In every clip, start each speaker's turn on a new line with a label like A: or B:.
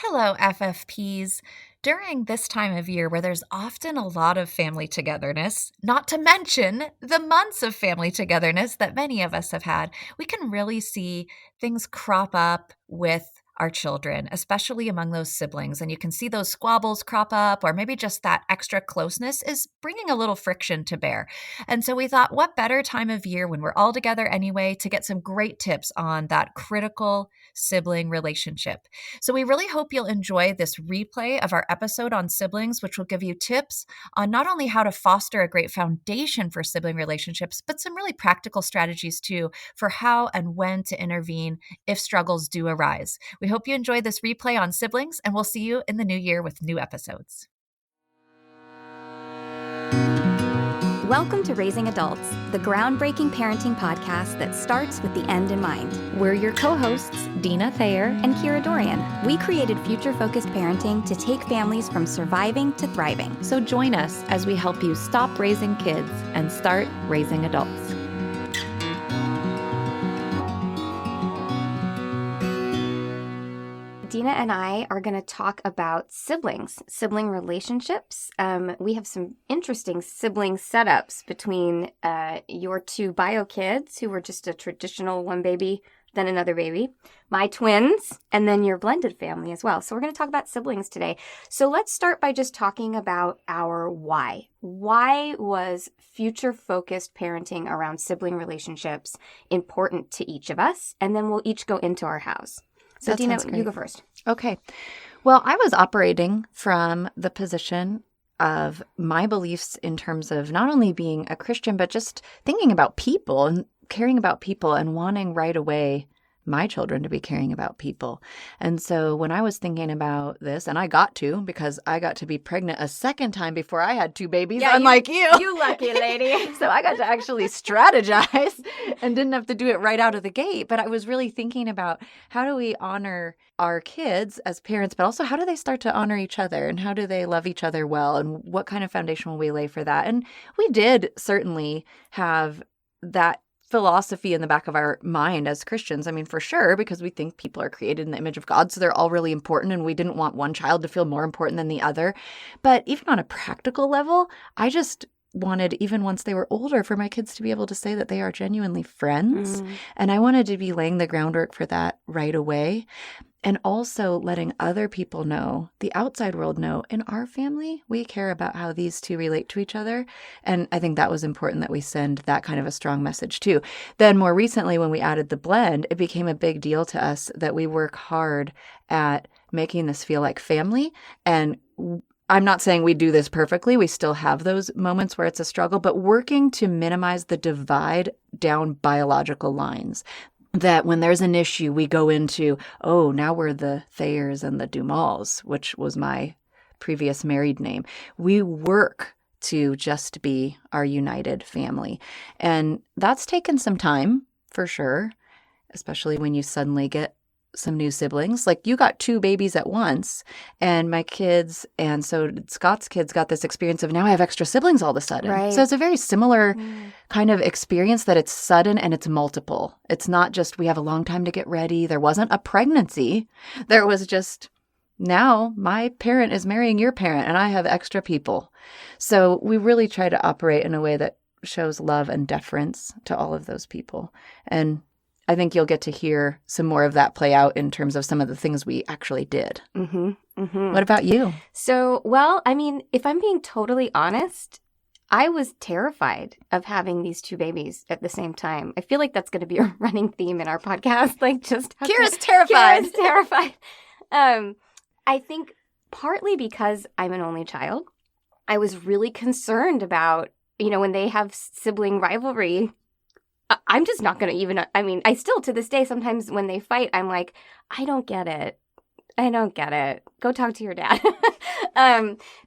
A: Hello, FFPs. During this time of year where there's often a lot of family togetherness, not to mention the months of family togetherness that many of us have had, we can really see things crop up with our children, especially among those siblings. And you can see those squabbles crop up, or maybe just that extra closeness is bringing a little friction to bear. And so we thought, what better time of year when we're all together anyway to get some great tips on that critical sibling relationship. So we really hope you'll enjoy this replay of our episode on siblings, which will give you tips on not only how to foster a great foundation for sibling relationships, but some really practical strategies too for how and when to intervene if struggles do arise. We hope you enjoy this replay on siblings, and we'll see you in the new year with new episodes.
B: Welcome to Raising Adults, the groundbreaking parenting podcast that starts with the end in mind.
A: We're your co-hosts, Deana Thayer
B: and Kira Dorian. We created future-focused parenting to take families from surviving to thriving.
A: So join us as we help you stop raising kids and start raising adults.
B: Deana and I are going to talk about sibling relationships. We have some interesting sibling setups between your two bio kids, who were just a traditional one baby, then another baby, my twins, and then your blended family as well. So we're going to talk about siblings today. So let's start by just talking about our why. Why was future-focused parenting around sibling relationships important to each of us? And then we'll each go into our house. So, Deana, you go first.
C: Okay. Well, I was operating from the position of my beliefs in terms of not only being a Christian, but just thinking about people and caring about people and wanting right away my children to be caring about people. And so when I was thinking about this, and I got to, because I got to be pregnant a second time before I had two babies, unlike you.
B: You lucky lady.
C: So I got to actually strategize and didn't have to do it right out of the gate. But I was really thinking about how do we honor our kids as parents, but also how do they start to honor each other and how do they love each other well, and what kind of foundation will we lay for that? And we did certainly have that philosophy in the back of our mind as Christians. I mean, for sure, because we think people are created in the image of God, so they're all really important, and we didn't want one child to feel more important than the other. But even on a practical level, I just wanted, even once they were older, for my kids to be able to say that they are genuinely friends. And I wanted to be laying the groundwork for that right away. And also letting other people know, the outside world know, in our family, we care about how these two relate to each other. And I think that was important that we send that kind of a strong message too. Then more recently, when we added the blend, it became a big deal to us that we work hard at making this feel like family. And I'm not saying we do this perfectly. We still have those moments where it's a struggle, but working to minimize the divide down biological lines. That when there's an issue, we go into, oh, now we're the Thayers and the Dumals, which was my previous married name. We work to just be our united family. And that's taken some time, for sure, especially when you suddenly get some new siblings. Like, you got two babies at once, and my kids, and so Scott's kids, got this experience of now I have extra siblings all of a sudden.
B: Right.
C: So it's a very similar kind of experience, that it's sudden and it's multiple. It's not just we have a long time to get ready. There wasn't a pregnancy. There was just, now my parent is marrying your parent and I have extra people. So we really try to operate in a way that shows love and deference to all of those people. And I think you'll get to hear some more of that play out in terms of some of the things we actually did. What about you?
B: So, well, I mean, if I'm being totally honest, I was terrified of having these two babies at the same time. I feel like that's going to be a running theme in our podcast. Like, just
C: Kira's terrified.
B: Kira's terrified. I think partly because I'm an only child, I was really concerned about, when they have sibling rivalry, I'm just not going to even, I still to this day, sometimes when they fight, I'm like, I don't get it. Go talk to your dad.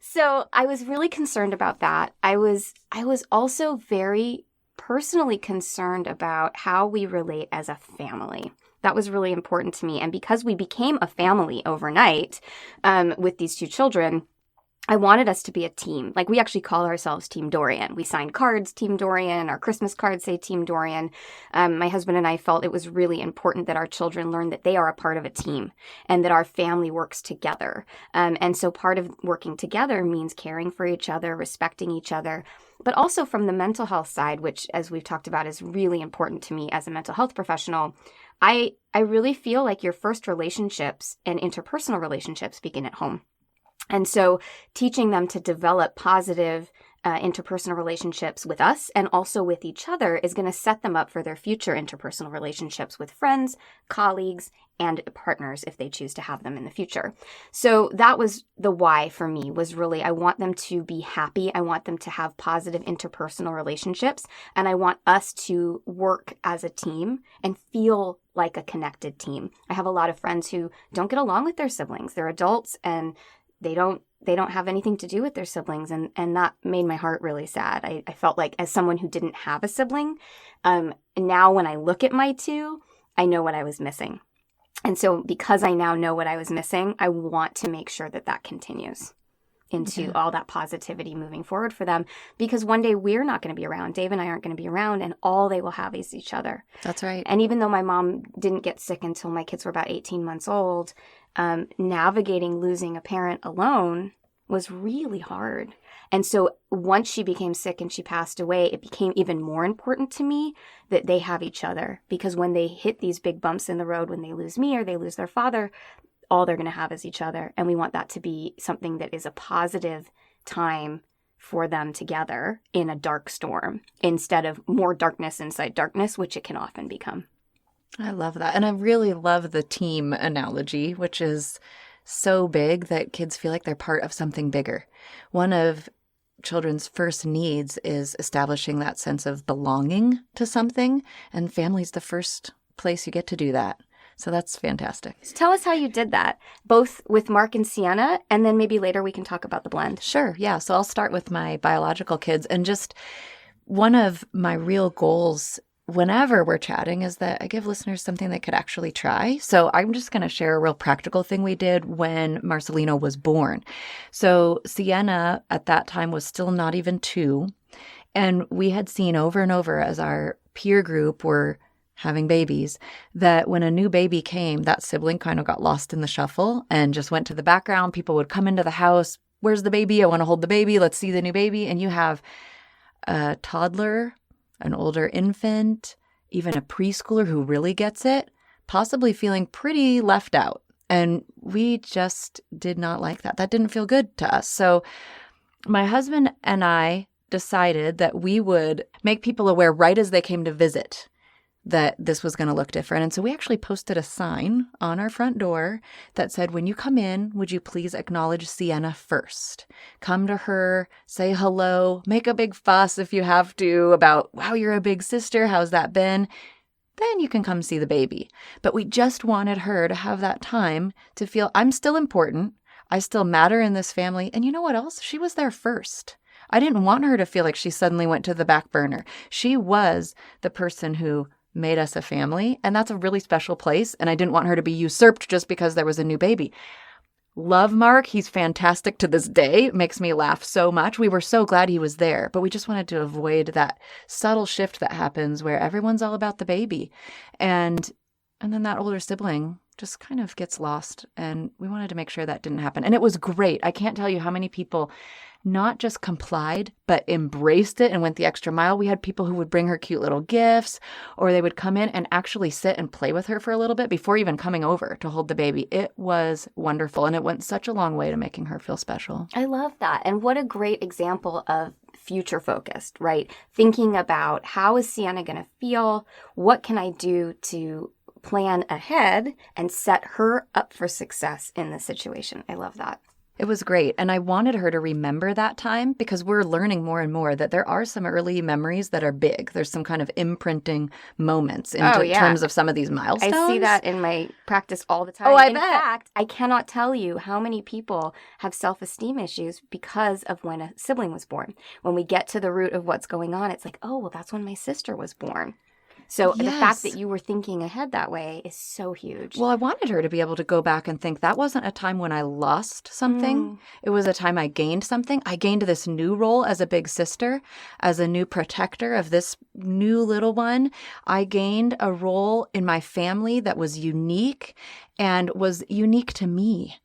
B: So I was really concerned about that. I was also very personally concerned about how we relate as a family. That was really important to me. And because we became a family overnight with these two children, I wanted us to be a team. Like, we actually call ourselves Team Dorian. We sign cards, Team Dorian. Our Christmas cards say Team Dorian. My husband and I felt it was really important that our children learn that they are a part of a team and that our family works together. And so part of working together means caring for each other, respecting each other, but also from the mental health side, which, as we've talked about, is really important to me as a mental health professional. I really feel like your first relationships and interpersonal relationships begin at home. And so teaching them to develop positive interpersonal relationships with us and also with each other is going to set them up for their future interpersonal relationships with friends, colleagues, and partners if they choose to have them in the future. So that was the why for me, was really I want them to be happy. I want them to have positive interpersonal relationships. And I want us to work as a team and feel like a connected team. I have a lot of friends who don't get along with their siblings. They're adults and they don't have anything to do with their siblings. And that made my heart really sad. I felt like, as someone who didn't have a sibling, now when I look at my two, I know what I was missing. And so because I now know what I was missing, I want to make sure that that continues into all that positivity moving forward for them, because one day we're not going to be around. Dave and I aren't going to be around, and all they will have is each other.
C: That's right.
B: And even though my mom didn't get sick until my kids were about 18 months old, navigating losing a parent alone was really hard. And so once she became sick and she passed away, it became even more important to me that they have each other, because when they hit these big bumps in the road, when they lose me or they lose their father, all they're going to have is each other. And we want that to be something that is a positive time for them together in a dark storm, instead of more darkness inside darkness, which it can often become.
C: I love that. And I really love the team analogy, which is so big that kids feel like they're part of something bigger. One of children's first needs is establishing that sense of belonging to something, and family's the first place you get to do that. So that's fantastic.
B: So tell us how you did that, both with Mark and Sienna, and then maybe later we can talk about the blend.
C: Sure. Yeah. So I'll start with my biological kids. And just one of my real goals whenever we're chatting is that I give listeners something they could actually try. So I'm just going to share a real practical thing we did when Marcelino was born. So Sienna at that time was still not even 2. And we had seen over and over as our peer group were having babies, that when a new baby came, that sibling kind of got lost in the shuffle and just went to the background. People would come into the house. Where's the baby? I want to hold the baby. Let's see the new baby. And you have a toddler, an older infant, even a preschooler who really gets it, possibly feeling pretty left out. And we just did not like that. That didn't feel good to us. So my husband and I decided that we would make people aware right as they came to visit that this was going to look different. And so we actually posted a sign on our front door that said, when you come in, would you please acknowledge Sienna first? Come to her, say hello, make a big fuss if you have to about, wow, you're a big sister. How's that been? Then you can come see the baby. But we just wanted her to have that time to feel I'm still important. I still matter in this family. And you know what else? She was there first. I didn't want her to feel like she suddenly went to the back burner. She was the person who made us a family, and that's a really special place, and I didn't want her to be usurped just because there was a new baby. Love Mark. He's fantastic to this day. It makes me laugh so much. We were so glad he was there, but we just wanted to avoid that subtle shift that happens where everyone's all about the baby. And then that older sibling just kind of gets lost, and we wanted to make sure that didn't happen. And it was great. I can't tell you how many people not just complied, but embraced it and went the extra mile. We had people who would bring her cute little gifts, or they would come in and actually sit and play with her for a little bit before even coming over to hold the baby. It was wonderful, and it went such a long way to making her feel special.
B: I love that. And what a great example of future focused, right? Thinking about, how is Sienna going to feel? What can I do to plan ahead and set her up for success in this situation? I love that.
C: It was great. And I wanted her to remember that time, because we're learning more and more that there are some early memories that are big. There's some kind of imprinting moments in terms of some of these milestones.
B: I see that in my practice all the time.
C: Oh, I
B: bet. In fact, I cannot tell you how many people have self-esteem issues because of when a sibling was born. When we get to the root of what's going on, it's like, oh, well, that's when my sister was born. So the fact
C: Yes.
B: that you were thinking ahead that way is so huge.
C: Well, I wanted her to be able to go back and think that wasn't a time when I lost something. It was a time I gained something. I gained this new role as a big sister, as a new protector of this new little one. I gained a role in my family that was unique and was unique to me.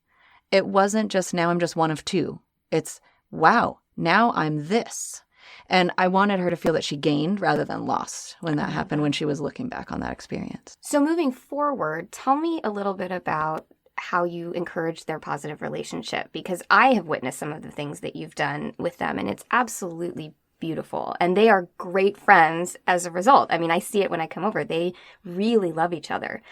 C: It wasn't just now I'm just one of two. It's, wow, now I'm this. And I wanted her to feel that she gained rather than lost when that happened, when she was looking back on that experience.
B: So moving forward, tell me a little bit about how you encourage their positive relationship, because I have witnessed some of the things that you've done with them, and it's absolutely beautiful. And they are great friends as a result. I mean, I see it when I come over. They really love each other.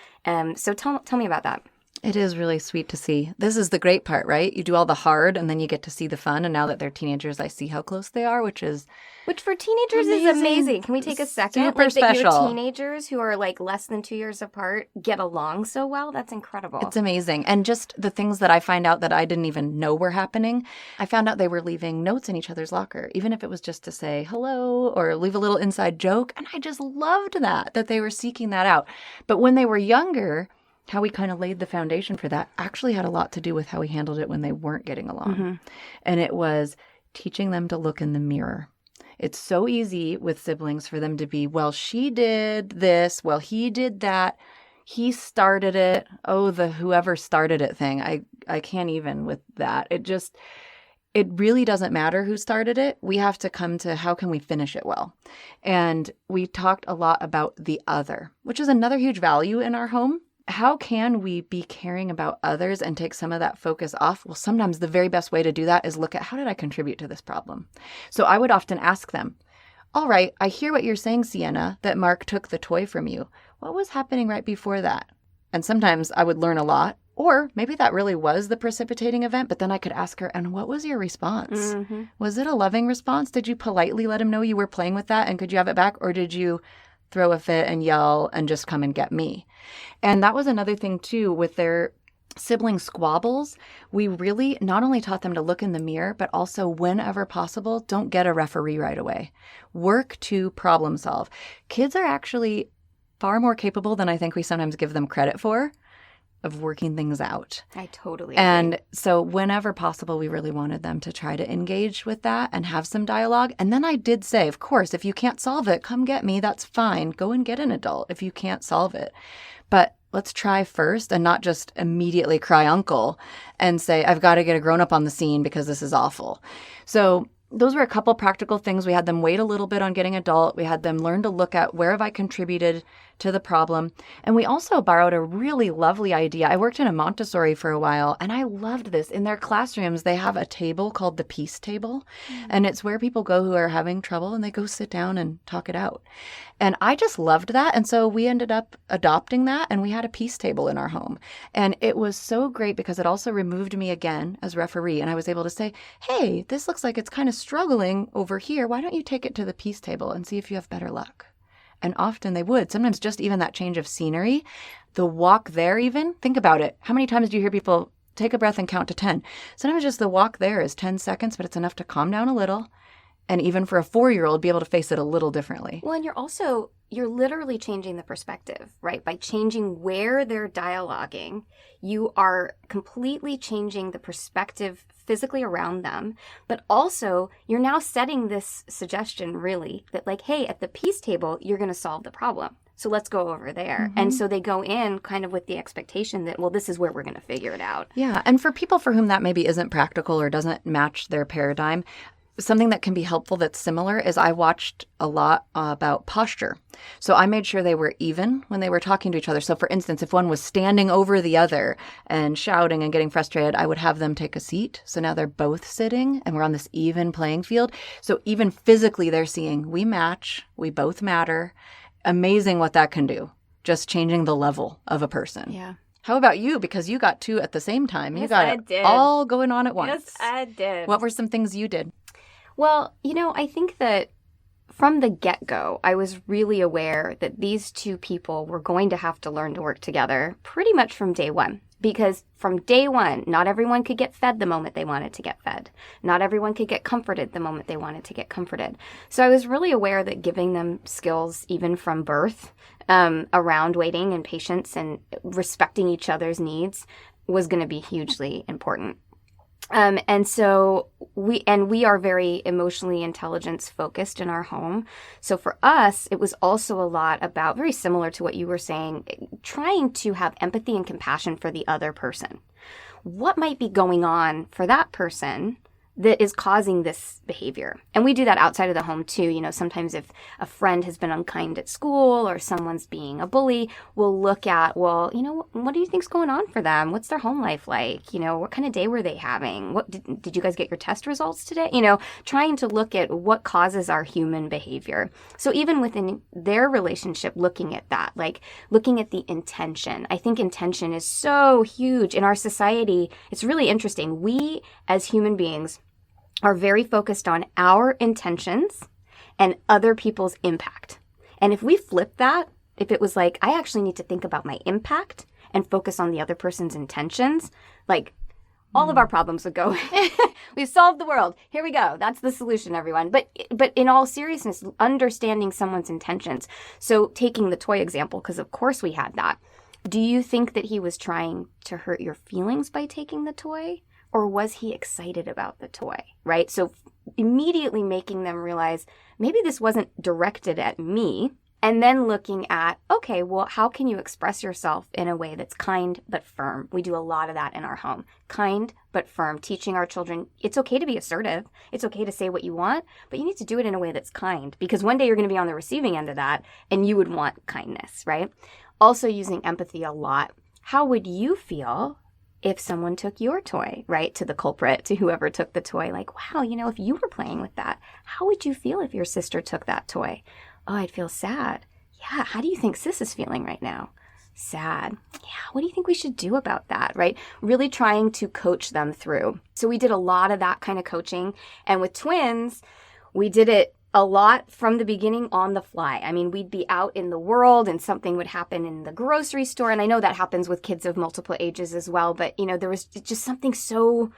B: So tell me about that.
C: It is really sweet to see. This is the great part, right? You do all the hard and then you get to see the fun. And now that they're teenagers, I see how close they are, which
B: for teenagers is amazing. Can we take a second?
C: Super
B: that
C: special.
B: your teenagers who are like less than 2 years apart get along so well? That's incredible.
C: It's amazing. And just the things that I find out that I didn't even know were happening. I found out they were leaving notes in each other's locker, even if it was just to say hello or leave a little inside joke. And I just loved that they were seeking that out. But when they were younger, how we kind of laid the foundation for that actually had a lot to do with how we handled it when they weren't getting along. And it was teaching them to look in the mirror. It's so easy with siblings for them to be, well, she did this, well, he did that, he started it. Oh, the whoever started it thing. I can't even with that. It really doesn't matter who started it. We have to come to how can we finish it well. And we talked a lot about the other, which is another huge value in our home. How can we be caring about others and take some of that focus off? Well, sometimes the very best way to do that is look at how did I contribute to this problem? So I would often ask them, all right, I hear what you're saying, Sienna, that Mark took the toy from you. What was happening right before that? And sometimes I would learn a lot, or maybe that really was the precipitating event, but then I could ask her, and what was your response? Was it a loving response? Did you politely let him know you were playing with that and could you have it back? Or did you throw a fit and yell and just come and get me? And that was another thing too with their sibling squabbles. We really not only taught them to look in the mirror, but also whenever possible, don't get a referee right away. Work to problem solve. Kids are actually far more capable than I think we sometimes give them credit for of working things out.
B: I totally agree.
C: And so whenever possible, we really wanted them to try to engage with that and have some dialogue. And then I did say, of course, if you can't solve it, come get me. That's fine. Go and get an adult if you can't solve it. But let's try first and not just immediately cry uncle and say, I've got to get a grown-up on the scene because this is awful. So those were a couple practical things. We had them wait a little bit on getting adult. We had them learn to look at where have I contributed to the problem. And we also borrowed a really lovely idea. I worked in a Montessori for a while, and I loved this. In their classrooms, they have a table called the peace table. And it's where people go who are having trouble, and they go sit down and talk it out. And I just loved that. And so we ended up adopting that, and we had a peace table in our home. And it was so great because it also removed me again as referee. And I was able to say, hey, this looks like it's kind of struggling over here. Why don't you take it to the peace table and see if you have better luck? And often they would. Sometimes just even that change of scenery, the walk there even, think about it. How many times do you hear people take a breath and count to 10? Sometimes just the walk there is 10 seconds, but it's enough to calm down a little. And even for a 4-year-old, be able to face it a little differently.
B: Well, and you're literally changing the perspective, right? By changing where they're dialoguing, you are completely changing the perspective physically around them. But also, you're now setting this suggestion, really, that like, hey, at the peace table, you're going to solve the problem. So let's go over there. And so they go in kind of with the expectation that, well, this is where we're going to figure it out.
C: Yeah. And for people for whom that maybe isn't practical or doesn't match their paradigm, something that can be helpful that's similar is I watched a lot about posture. So I made sure they were even when they were talking to each other. So for instance, if one was standing over the other and shouting and getting frustrated, I would have them take a seat. So now they're both sitting and we're on this even playing field. So even physically they're seeing we match, we both matter. Amazing what that can do. Just changing the level of a person.
B: Yeah.
C: How about you? Because you got two at the same time. You
B: Yes,
C: got
B: I
C: it
B: did.
C: all going on at once.
B: Yes, I did.
C: What were some things you did?
B: Well, I think that from the get-go, I was really aware that these two people were going to have to learn to work together pretty much from day one. Because from day one, not everyone could get fed the moment they wanted to get fed. Not everyone could get comforted the moment they wanted to get comforted. So I was really aware that giving them skills, even from birth, around waiting and patience and respecting each other's needs was going to be hugely important. And so we are very emotionally intelligence focused in our home. So for us, it was also a lot about, very similar to what you were saying, trying to have empathy and compassion for the other person. What might be going on for that person that is causing this behavior? And we do that outside of the home too. You know, sometimes if a friend has been unkind at school or someone's being a bully, we'll look at, well, you know, what do you think's going on for them? What's their home life like? You know, what kind of day were they having? What did you guys get your test results today? You know, trying to look at what causes our human behavior. So even within their relationship, looking at that, like looking at the intention. I think intention is so huge in our society. It's really interesting. We as human beings are very focused on our intentions and other people's impact. And if we flip that, if it was like, I actually need to think about my impact and focus on the other person's intentions, like all of our problems would go. We've solved the world. Here we go. That's the solution, everyone. But in all seriousness, understanding someone's intentions. So taking the toy example, because of course we had that. Do you think that he was trying to hurt your feelings by taking the toy? Or was he excited about the toy, right? So immediately making them realize maybe this wasn't directed at me. And then looking at, okay, well, how can you express yourself in a way that's kind but firm? We do a lot of that in our home. Kind but firm, teaching our children it's okay to be assertive. It's okay to say what you want, but you need to do it in a way that's kind, because one day you're going to be on the receiving end of that and you would want kindness, right? Also using empathy a lot. How would you feel if someone took your toy, right, to the culprit, to whoever took the toy? Like, wow, you know, if you were playing with that, how would you feel if your sister took that toy? Oh, I'd feel sad. Yeah, how do you think sis is feeling right now? Sad. Yeah, what do you think we should do about that, right? Really trying to coach them through. So we did a lot of that kind of coaching. And with twins, we did it a lot from the beginning on the fly. I mean, we'd be out in the world and something would happen in the grocery store. And I know that happens with kids of multiple ages as well. But, you know, there was just something so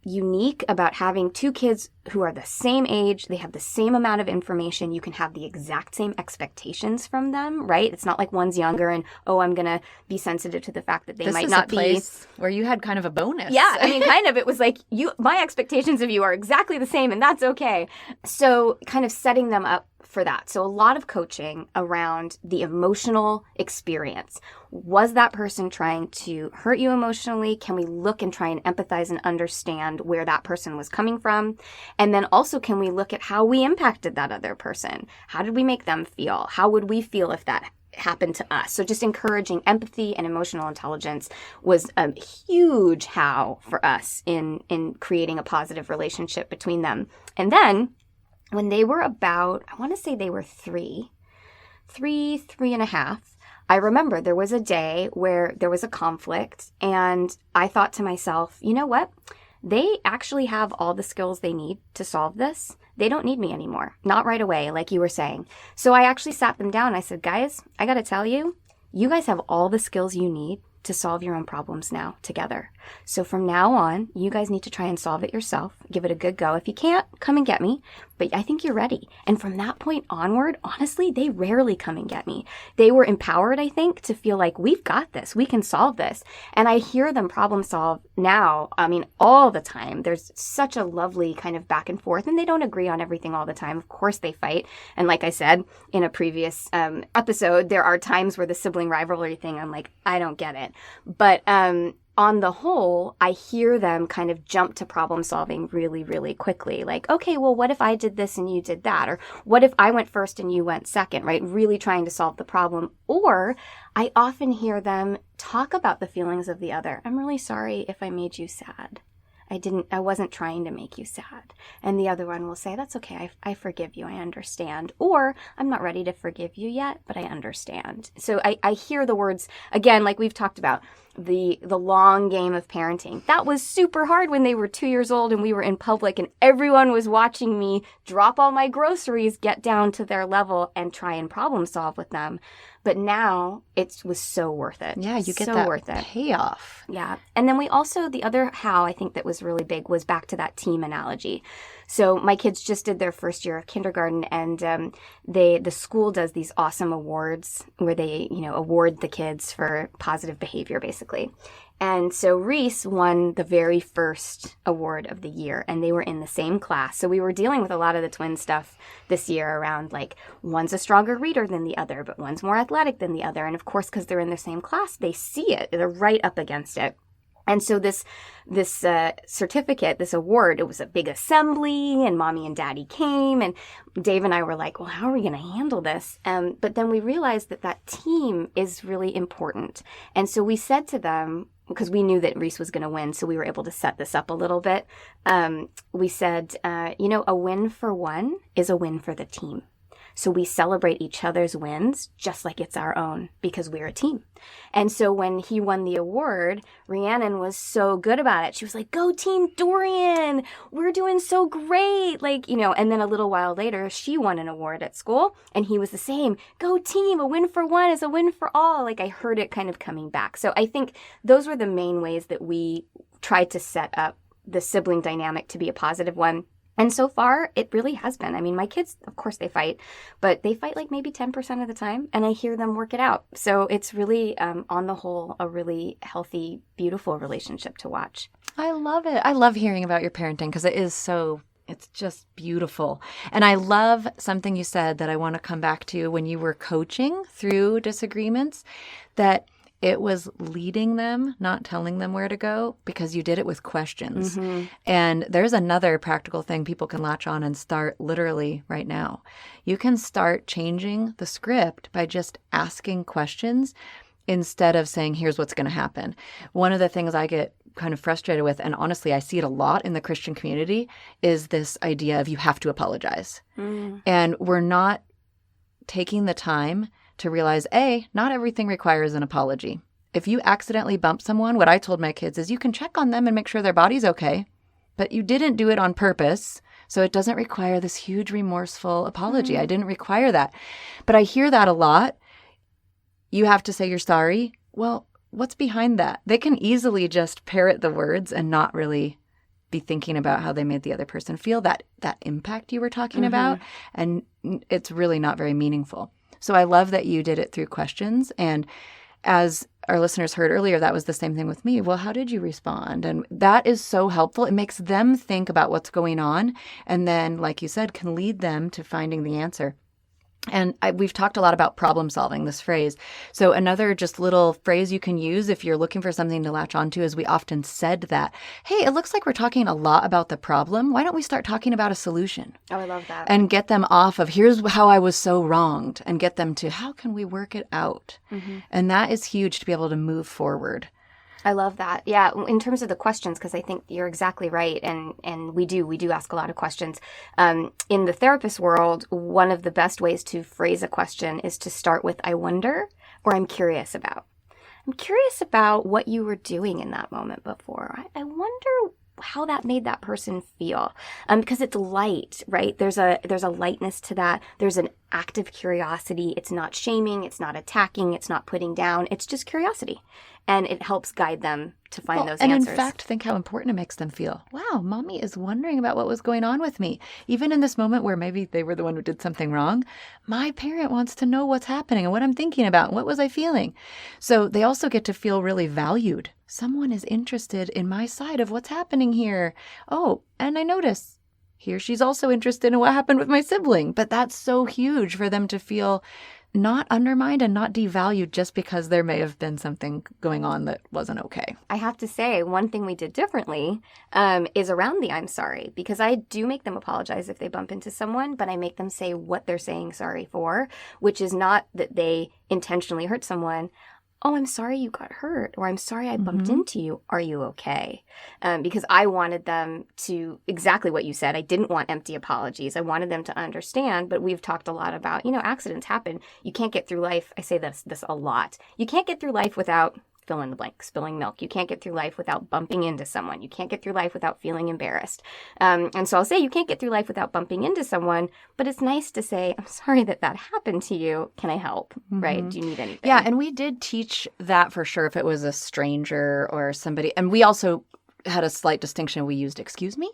B: unique about having two kids who are the same age. They have the same amount of information. You can have the exact same expectations from them, right? It's not like one's younger and, oh, I'm going to be sensitive to the fact that they might not be.
C: This is a place where you had kind of a bonus.
B: Yeah, I mean, kind of. It was like, my expectations of you are exactly the same, and that's okay. So kind of setting them up for that. So a lot of coaching around the emotional experience. Was that person trying to hurt you emotionally? Can we look and try and empathize and understand where that person was coming from? And then also, can we look at how we impacted that other person? How did we make them feel? How would we feel if that happened to us? So just encouraging empathy and emotional intelligence was a huge how for us in creating a positive relationship between them. And then when they were about, I want to say they were three and a half, I remember there was a day where there was a conflict, and I thought to myself, you know what? They actually have all the skills they need to solve this. They don't need me anymore. Not right away, like you were saying. So I actually sat them down. I said, guys, I got to tell you, you guys have all the skills you need to solve your own problems now together. So from now on, you guys need to try and solve it yourself. Give it a good go. If you can't, come and get me. But I think you're ready. And from that point onward, honestly, they rarely come and get me. They were empowered, I think, to feel like we've got this. We can solve this. And I hear them problem solve now, I mean, all the time. There's such a lovely kind of back and forth, and they don't agree on everything all the time. Of course they fight. And like I said in a previous episode, there are times where the sibling rivalry thing, I'm like, I don't get it. But on the whole, I hear them kind of jump to problem solving really, really quickly. Like, okay, well, what if I did this and you did that? Or what if I went first and you went second, right? Really trying to solve the problem. Or I often hear them talk about the feelings of the other. I'm really sorry if I made you sad. I wasn't trying to make you sad. And the other one will say, that's okay. I forgive you. I understand. Or I'm not ready to forgive you yet, but I understand. So I hear the words, again, like we've talked about, the long game of parenting. That was super hard when they were 2 years old and we were in public and everyone was watching me drop all my groceries, get down to their level and try and problem solve with them. But now it was so worth it.
C: Yeah, you get
B: so
C: that
B: worth it.
C: payoff.
B: Yeah. And then we also, the other how I think that was really big was back to that team analogy. So my kids just did their first year of kindergarten, and the school does these awesome awards where they, award the kids for positive behavior, basically. And so Reese won the very first award of the year, and they were in the same class. So we were dealing with a lot of the twin stuff this year around, like, one's a stronger reader than the other, but one's more athletic than the other. And of course, because they're in the same class, they see it. They're right up against it. And so this certificate, this award, it was a big assembly, and Mommy and Daddy came, and Dave and I were like, well, how are we going to handle this? But then we realized that team is really important. And so we said to them, because we knew that Reese was going to win, so we were able to set this up a little bit. We said, a win for one is a win for the team. So we celebrate each other's wins just like it's our own because we're a team. And so when he won the award, Rhiannon was so good about it. She was like, go Team Dorian. We're doing so great. And then a little while later, she won an award at school and he was the same. Go team. A win for one is a win for all. I heard it kind of coming back. So I think those were the main ways that we tried to set up the sibling dynamic to be a positive one. And so far, it really has been. I mean, my kids, of course, they fight, but they fight maybe 10% of the time, and I hear them work it out. So it's really, on the whole, a really healthy, beautiful relationship to watch.
C: I love it. I love hearing about your parenting because it's just beautiful. And I love something you said that I want to come back to when you were coaching through disagreements, that it was leading them, not telling them where to go, because you did it with questions. Mm-hmm. And there's another practical thing people can latch on and start literally right now. You can start changing the script by just asking questions instead of saying, here's what's going to happen. One of the things I get kind of frustrated with, and honestly, I see it a lot in the Christian community, is this idea of you have to apologize. Mm. And we're not taking the time to realize, not everything requires an apology. If you accidentally bump someone, what I told my kids is you can check on them and make sure their body's okay, but you didn't do it on purpose, so it doesn't require this huge remorseful apology. I didn't require that. But I hear that a lot. You have to say you're sorry. Well, what's behind that? They can easily just parrot the words and not really be thinking about how they made the other person feel, that impact you were talking about, and it's really not very meaningful. So I love that you did it through questions. And as our listeners heard earlier, that was the same thing with me. Well, how did you respond? And that is so helpful. It makes them think about what's going on. And then, like you said, can lead them to finding the answer. And we've talked a lot about problem solving, this phrase. So another just little phrase you can use if you're looking for something to latch onto is we often said that, hey, it looks like we're talking a lot about the problem. Why don't we start talking about a solution?
B: Oh, I love that.
C: And get them off of here's how I was so wronged and get them to how can we work it out? Mm-hmm. And that is huge to be able to move forward.
B: I love that. Yeah, in terms of the questions, because I think you're exactly right, and we do ask a lot of questions. In the therapist world, one of the best ways to phrase a question is to start with "I wonder" or "I'm curious about." I'm curious about what you were doing in that moment before. I wonder how that made that person feel, because it's light, right? There's a lightness to that. There's an active curiosity. It's not shaming. It's not attacking. It's not putting down. It's just curiosity. And it helps guide them to find those answers.
C: And in fact, think how important it makes them feel. Wow, Mommy is wondering about what was going on with me. Even in this moment where maybe they were the one who did something wrong, my parent wants to know what's happening and what I'm thinking about and what was I feeling. So they also get to feel really valued. Someone is interested in my side of what's happening here. Oh, and I notice here she's also interested in what happened with my sibling. But that's so huge for them to feel not undermined and not devalued just because there may have been something going on that wasn't okay.
B: I have to say, one thing we did differently is around the I'm sorry, because I do make them apologize if they bump into someone, but I make them say what they're saying sorry for, which is not that they intentionally hurt someone. Oh, I'm sorry you got hurt, or I'm sorry I bumped into you. Are you okay? Because I wanted them to, exactly what you said, I didn't want empty apologies. I wanted them to understand, but we've talked a lot about, accidents happen. You can't get through life. I say this a lot. You can't get through life without fill in the blank, spilling milk. You can't get through life without bumping into someone. You can't get through life without feeling embarrassed. And so I'll say you can't get through life without bumping into someone, but it's nice to say, I'm sorry that happened to you. Can I help? Right? Do you need anything?
C: Yeah, and we did teach that for sure if it was a stranger or somebody. And we also had a slight distinction. We used excuse me.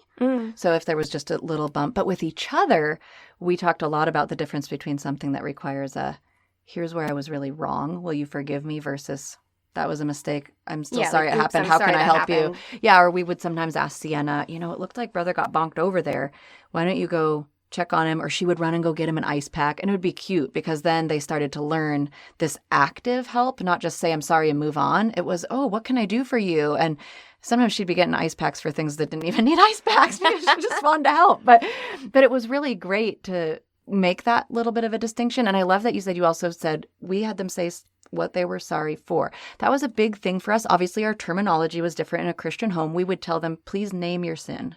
C: So if there was just a little bump. But with each other, we talked a lot about the difference between something that requires a, here's where I was really wrong. Will you forgive me? Versus that was a mistake. I'm still sorry it happened. How can I help you? Yeah, or we would sometimes ask Sienna, it looked like brother got bonked over there. Why don't you go check on him? Or she would run and go get him an ice pack. And it would be cute because then they started to learn this active help, not just say, I'm sorry and move on. It was, oh, what can I do for you? And sometimes she'd be getting ice packs for things that didn't even need ice packs because she just wanted to help. But it was really great to make that little bit of a distinction. And I love that you also said we had them say what they were sorry for. That was a big thing for us. Obviously, our terminology was different in a Christian home. We would tell them, please name your sin.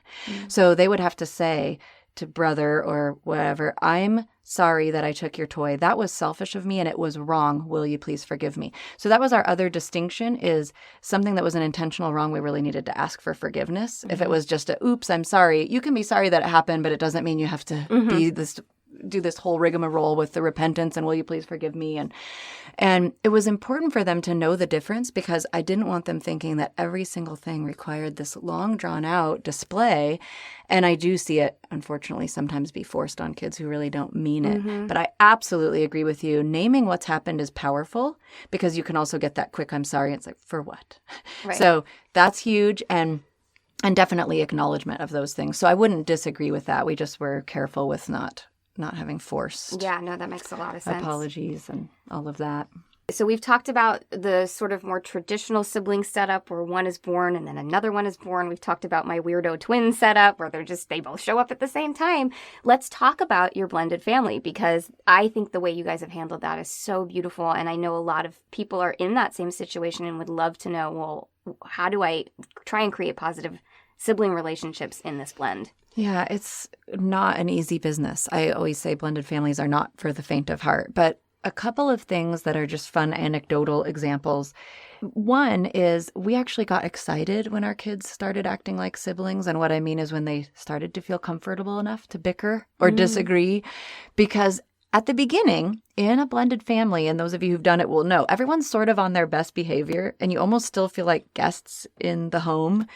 C: So they would have to say to brother or whatever, I'm sorry that I took your toy. That was selfish of me and it was wrong. Will you please forgive me? So that was our other distinction, is something that was an intentional wrong. We really needed to ask for forgiveness. If it was just a, oops, I'm sorry. You can be sorry that it happened, but it doesn't mean you have to do this whole rigmarole with the repentance and will you please forgive me? And it was important for them to know the difference because I didn't want them thinking that every single thing required this long drawn out display. And I do see it, unfortunately, sometimes be forced on kids who really don't mean it. But I absolutely agree with you. Naming what's happened is powerful because you can also get that quick, I'm sorry. It's like, for what? Right. So that's huge. And definitely acknowledgement of those things. So I wouldn't disagree with that. We just were careful with not having forced.
B: Yeah, no, that makes a lot of sense.
C: Apologies and all of that.
B: So we've talked about the sort of more traditional sibling setup where one is born and then another one is born. We've talked about my weirdo twin setup where they both show up at the same time. Let's talk about your blended family because I think the way you guys have handled that is so beautiful. And I know a lot of people are in that same situation and would love to know, well, how do I try and create positive sibling relationships in this blend?
C: Yeah, it's not an easy business. I always say blended families are not for the faint of heart, but a couple of things that are just fun anecdotal examples. One is we actually got excited when our kids started acting like siblings. And what I mean is when they started to feel comfortable enough to bicker or disagree, because at the beginning, in a blended family, and those of you who've done it will know, everyone's sort of on their best behavior and you almost still feel like guests in the home.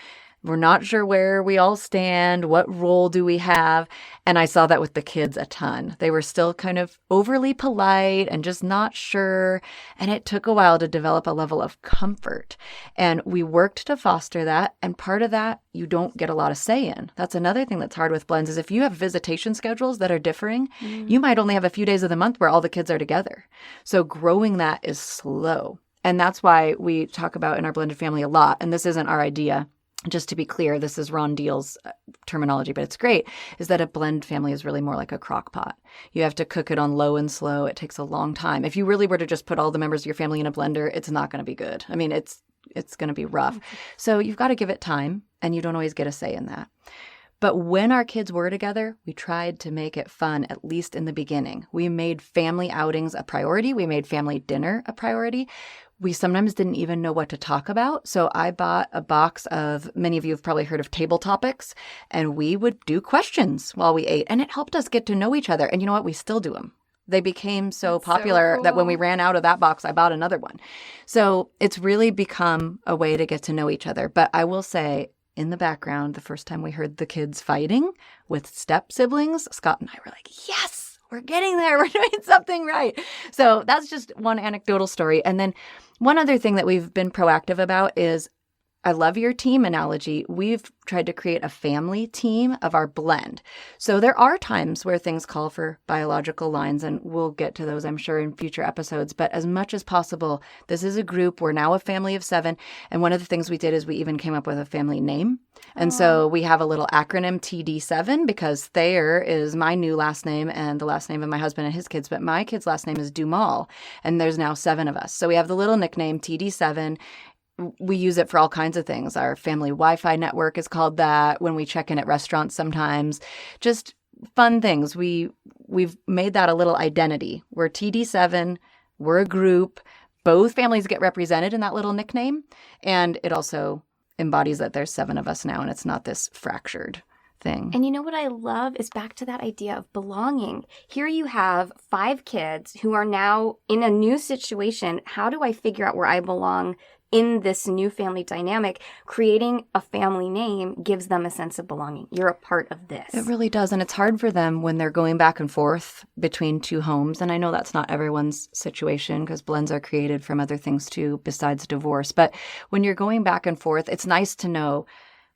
C: We're not sure where we all stand. What role do we have? And I saw that with the kids a ton. They were still kind of overly polite and just not sure. And it took a while to develop a level of comfort. And we worked to foster that. And part of that, you don't get a lot of say in. That's another thing that's hard with blends is if you have visitation schedules that are differing, you might only have a few days of the month where all the kids are together. So growing that is slow. And that's why we talk about in our blended family a lot. And this isn't our idea. Just to be clear, this is Ron Deal's terminology, but it's great, is that a blend family is really more like a crock pot. You have to cook it on low and slow. It takes a long time. If you really were to just put all the members of your family in a blender, it's not going to be good. I mean, it's going to be rough. So you've got to give it time, and you don't always get a say in that. But when our kids were together, we tried to make it fun, at least in the beginning. We made family outings a priority. We made family dinner a priority. We sometimes didn't even know what to talk about. So I bought a box of, many of you have probably heard of table topics, and we would do questions while we ate. And it helped us get to know each other. And you know what? We still do them. They became so popular that when we ran out of that box, I bought another one. So it's really become a way to get to know each other. But I will say, in the background, the first time we heard the kids fighting with step siblings, Scott and I were like, yes, we're getting there. We're doing something right. So that's just one anecdotal story. And then one other thing that we've been proactive about is, I love your team analogy. We've tried to create a family team of our blend. So there are times where things call for biological lines, and we'll get to those, I'm sure, in future episodes. But as much as possible, this is a group. We're now a family of 7. And one of the things we did is we even came up with a family name. And so we have a little acronym TD7 because Thayer is my new last name and the last name of my husband and his kids. But my kid's last name is Dumal. And there's now 7 of us. So we have the little nickname TD7. We use it for all kinds of things. Our family Wi-Fi network is called that when we check in at restaurants sometimes. Just fun things. We've made that a little identity. We're TD7. We're a group. both families get represented in that little nickname. And it also embodies that there's 7 of us now and it's not this fractured thing.
B: And you know what I love is back to that idea of belonging. Here you have 5 kids who are now in a new situation. How do I figure out where I belong in this new family dynamic? Creating a family name gives them a sense of belonging. You're a part of this.
C: It really does. And it's hard for them when they're going back and forth between 2 homes. And I know that's not everyone's situation because blends are created from other things too besides divorce. But when you're going back and forth, it's nice to know,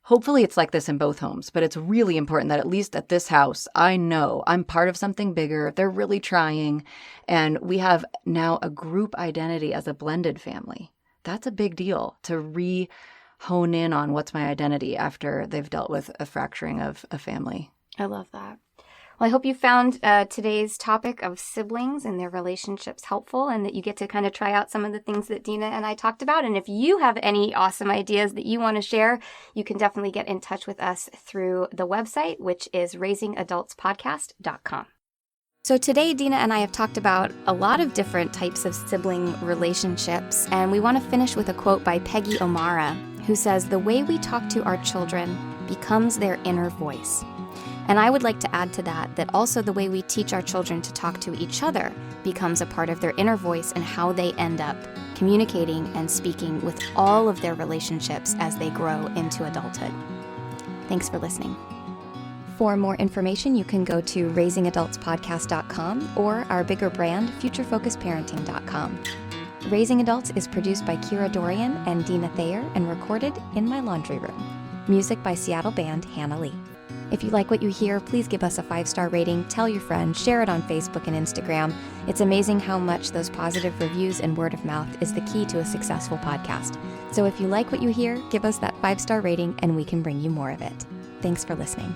C: hopefully it's like this in both homes, but it's really important that at least at this house, I know I'm part of something bigger. They're really trying. And we have now a group identity as a blended family. That's a big deal to hone in on what's my identity after they've dealt with a fracturing of a family.
B: I love that. Well, I hope you found today's topic of siblings and their relationships helpful and that you get to kind of try out some of the things that Deana and I talked about. And if you have any awesome ideas that you want to share, you can definitely get in touch with us through the website, which is raisingadultspodcast.com. So today, Deana and I have talked about a lot of different types of sibling relationships, and we want to finish with a quote by Peggy O'Mara, who says, "The way we talk to our children becomes their inner voice." And I would like to add to that also the way we teach our children to talk to each other becomes a part of their inner voice and how they end up communicating and speaking with all of their relationships as they grow into adulthood. Thanks for listening. For more information, you can go to raisingadultspodcast.com or our bigger brand, futurefocusedparenting.com. Raising Adults is produced by Kira Dorian and Deana Thayer and recorded in my laundry room. Music by Seattle band Hannah Lee. If you like what you hear, please give us a 5-star rating, tell your friends, share it on Facebook and Instagram. It's amazing how much those positive reviews and word of mouth is the key to a successful podcast. So if you like what you hear, give us that 5-star rating and we can bring you more of it. Thanks for listening.